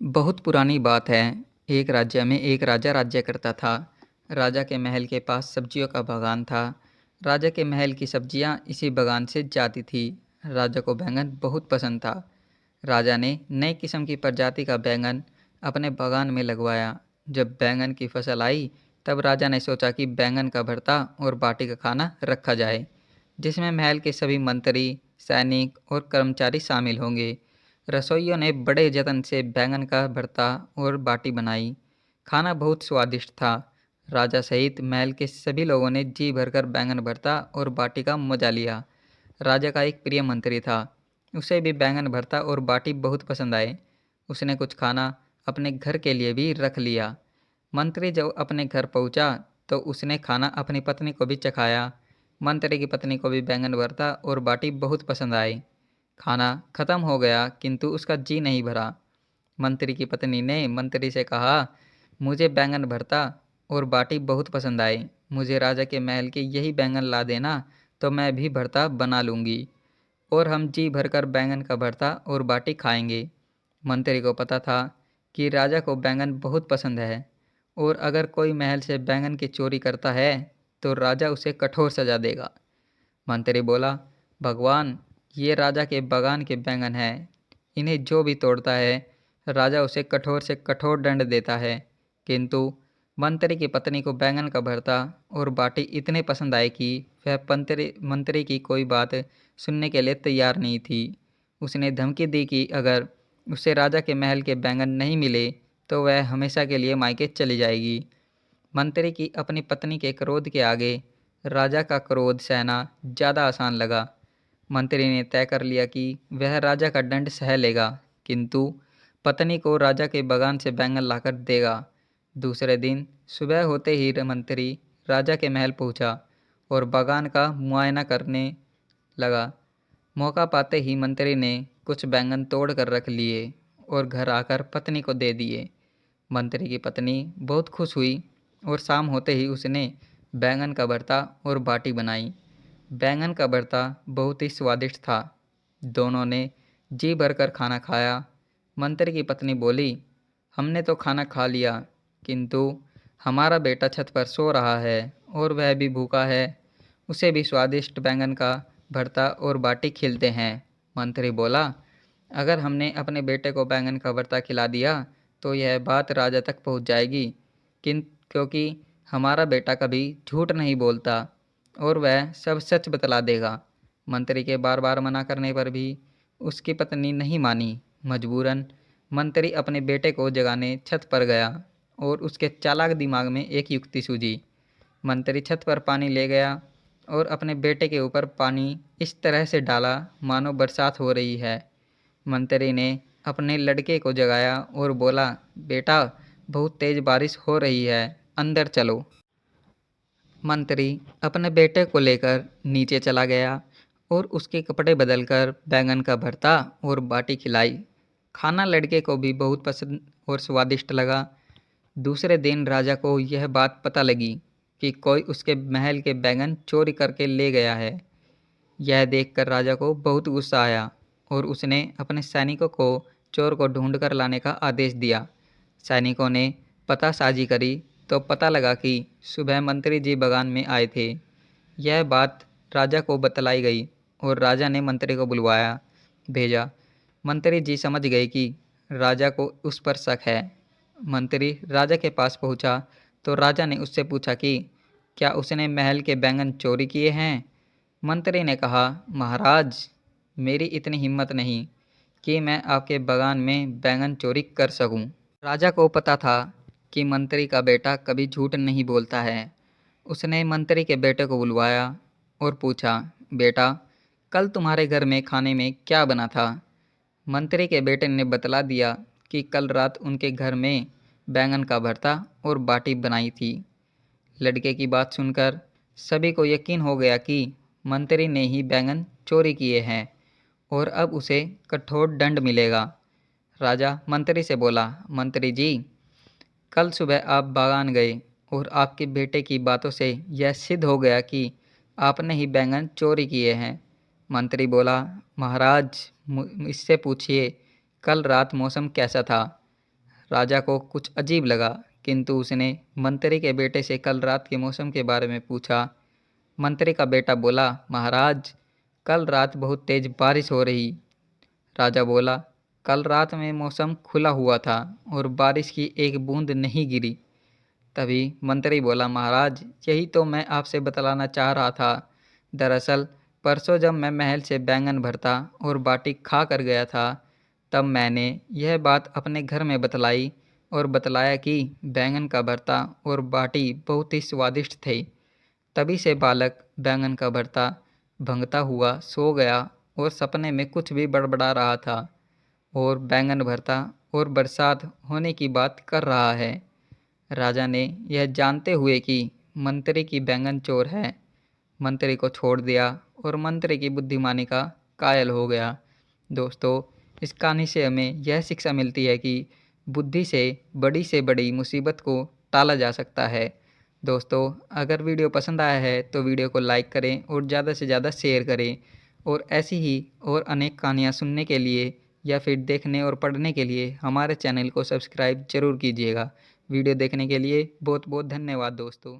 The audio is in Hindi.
बहुत पुरानी बात है। एक राज्य में एक राजा राज्य करता था। राजा के महल के पास सब्जियों का बागान था। राजा के महल की सब्जियां इसी बागान से जाती थी। राजा को बैंगन बहुत पसंद था। राजा ने नई किस्म की प्रजाति का बैंगन अपने बागान में लगवाया। जब बैंगन की फसल आई, तब राजा ने सोचा कि बैंगन का भरता और बाटी का खाना रखा जाए, जिसमें महल के सभी मंत्री, सैनिक और कर्मचारी शामिल होंगे। रसोइयों ने बड़े जतन से बैंगन का भरता और बाटी बनाई। खाना बहुत स्वादिष्ट था। राजा सहित महल के सभी लोगों ने जी भरकर बैंगन भरता और बाटी का मजा लिया। राजा का एक प्रिय मंत्री था। उसे भी बैंगन भरता और बाटी बहुत पसंद आए। उसने कुछ खाना अपने घर के लिए भी रख लिया। मंत्री जब अपने घर पहुंचा, तो उसने खाना अपनी पत्नी को भी चखाया। मंत्री की पत्नी को भी बैंगन भरता और बाटी बहुत पसंद आए। खाना खत्म हो गया, किंतु उसका जी नहीं भरा। मंत्री की पत्नी ने मंत्री से कहा, मुझे बैंगन भरता और बाटी बहुत पसंद आए। मुझे राजा के महल के यही बैंगन ला देना, तो मैं भी भरता बना लूँगी और हम जी भरकर बैंगन का भरता और बाटी खाएंगे। मंत्री को पता था कि राजा को बैंगन बहुत पसंद है, और अगर कोई महल से बैंगन की चोरी करता है, तो राजा उसे कठोर सजा देगा। मंत्री बोला, भगवान, ये राजा के बागान के बैंगन हैं। इन्हें जो भी तोड़ता है, राजा उसे कठोर से कठोर दंड देता है। किंतु मंत्री की पत्नी को बैंगन का भरता और बाटी इतने पसंद आए कि वह मंत्री की कोई बात सुनने के लिए तैयार नहीं थी। उसने धमकी दी कि अगर उसे राजा के महल के बैंगन नहीं मिले, तो वह हमेशा के लिए मायके चली जाएगी। मंत्री की अपनी पत्नी के क्रोध के आगे राजा का क्रोध सहना ज़्यादा आसान लगा। मंत्री ने तय कर लिया कि वह राजा का दंड सह लेगा, किंतु पत्नी को राजा के बागान से बैंगन लाकर देगा। दूसरे दिन सुबह होते ही मंत्री राजा के महल पहुंचा और बागान का मुआयना करने लगा। मौका पाते ही मंत्री ने कुछ बैंगन तोड़ कर रख लिए और घर आकर पत्नी को दे दिए। मंत्री की पत्नी बहुत खुश हुई और शाम होते ही उसने बैंगन का भरता और बाटी बनाई। बैंगन का भरता बहुत ही स्वादिष्ट था। दोनों ने जी भरकर खाना खाया। मंत्री की पत्नी बोली, हमने तो खाना खा लिया, किंतु हमारा बेटा छत पर सो रहा है और वह भी भूखा है। उसे भी स्वादिष्ट बैंगन का भरता और बाटी खिलते हैं। मंत्री बोला, अगर हमने अपने बेटे को बैंगन का भरता खिला दिया, तो यह बात राजा तक पहुंच जाएगी, क्योंकि हमारा बेटा कभी झूठ नहीं बोलता और वह सब सच बतला देगा। मंत्री के बार बार मना करने पर भी उसकी पत्नी नहीं मानी। मजबूरन मंत्री अपने बेटे को जगाने छत पर गया और उसके चालाक दिमाग में एक युक्ति सूझी। मंत्री छत पर पानी ले गया और अपने बेटे के ऊपर पानी इस तरह से डाला मानो बरसात हो रही है। मंत्री ने अपने लड़के को जगाया और बोला, बेटा, बहुत तेज बारिश हो रही है, अंदर चलो। मंत्री अपने बेटे को लेकर नीचे चला गया और उसके कपड़े बदलकर बैंगन का भरता और बाटी खिलाई। खाना लड़के को भी बहुत पसंद और स्वादिष्ट लगा। दूसरे दिन राजा को यह बात पता लगी कि कोई उसके महल के बैंगन चोरी करके ले गया है। यह देखकर राजा को बहुत गुस्सा आया और उसने अपने सैनिकों को चोर को ढूंढ कर लाने का आदेश दिया। सैनिकों ने पतासाजी करी तो पता लगा कि सुबह मंत्री जी बागान में आए थे। यह बात राजा को बतलाई गई और राजा ने मंत्री को बुलवाया भेजा। मंत्री जी समझ गए कि राजा को उस पर शक है। मंत्री राजा के पास पहुंचा तो राजा ने उससे पूछा कि क्या उसने महल के बैंगन चोरी किए हैं। मंत्री ने कहा, महाराज, मेरी इतनी हिम्मत नहीं कि मैं आपके बागान में बैंगन चोरी कर सकूं। राजा को पता था कि मंत्री का बेटा कभी झूठ नहीं बोलता है। उसने मंत्री के बेटे को बुलवाया और पूछा, बेटा, कल तुम्हारे घर में खाने में क्या बना था। मंत्री के बेटे ने बतला दिया कि कल रात उनके घर में बैंगन का भरता और बाटी बनाई थी। लड़के की बात सुनकर सभी को यकीन हो गया कि मंत्री ने ही बैंगन चोरी किए हैं और अब उसे कठोर दंड मिलेगा। राजा मंत्री से बोला, मंत्री जी, कल सुबह आप बागान गए और आपके बेटे की बातों से यह सिद्ध हो गया कि आपने ही बैंगन चोरी किए हैं। मंत्री बोला, महाराज, इससे पूछिए कल रात मौसम कैसा था। राजा को कुछ अजीब लगा, किंतु उसने मंत्री के बेटे से कल रात के मौसम के बारे में पूछा। मंत्री का बेटा बोला, महाराज, कल रात बहुत तेज बारिश हो रही। राजा बोला, कल रात में मौसम खुला हुआ था और बारिश की एक बूंद नहीं गिरी। तभी मंत्री बोला, महाराज, यही तो मैं आपसे बतलाना चाह रहा था। दरअसल परसों जब मैं महल से बैंगन भरता और बाटी खा कर गया था, तब मैंने यह बात अपने घर में बतलाई और बतलाया कि बैंगन का भरता और बाटी बहुत ही स्वादिष्ट थे। तभी से बालक बैंगन का भरता भंगता हुआ सो गया और सपने में कुछ भी बड़बड़ा रहा था और बैंगन भरता और बरसात होने की बात कर रहा है। राजा ने यह जानते हुए कि मंत्री की बैंगन चोर है, मंत्री को छोड़ दिया और मंत्री की बुद्धिमानी का कायल हो गया। दोस्तों, इस कहानी से हमें यह शिक्षा मिलती है कि बुद्धि से बड़ी मुसीबत को टाला जा सकता है। दोस्तों, अगर वीडियो पसंद आया है तो वीडियो को लाइक करें और ज़्यादा से ज़्यादा शेयर करें और ऐसी ही और अनेक कहानियाँ सुनने के लिए या फिर देखने और पढ़ने के लिए हमारे चैनल को सब्सक्राइब ज़रूर कीजिएगा। वीडियो देखने के लिए बहुत बहुत धन्यवाद दोस्तों।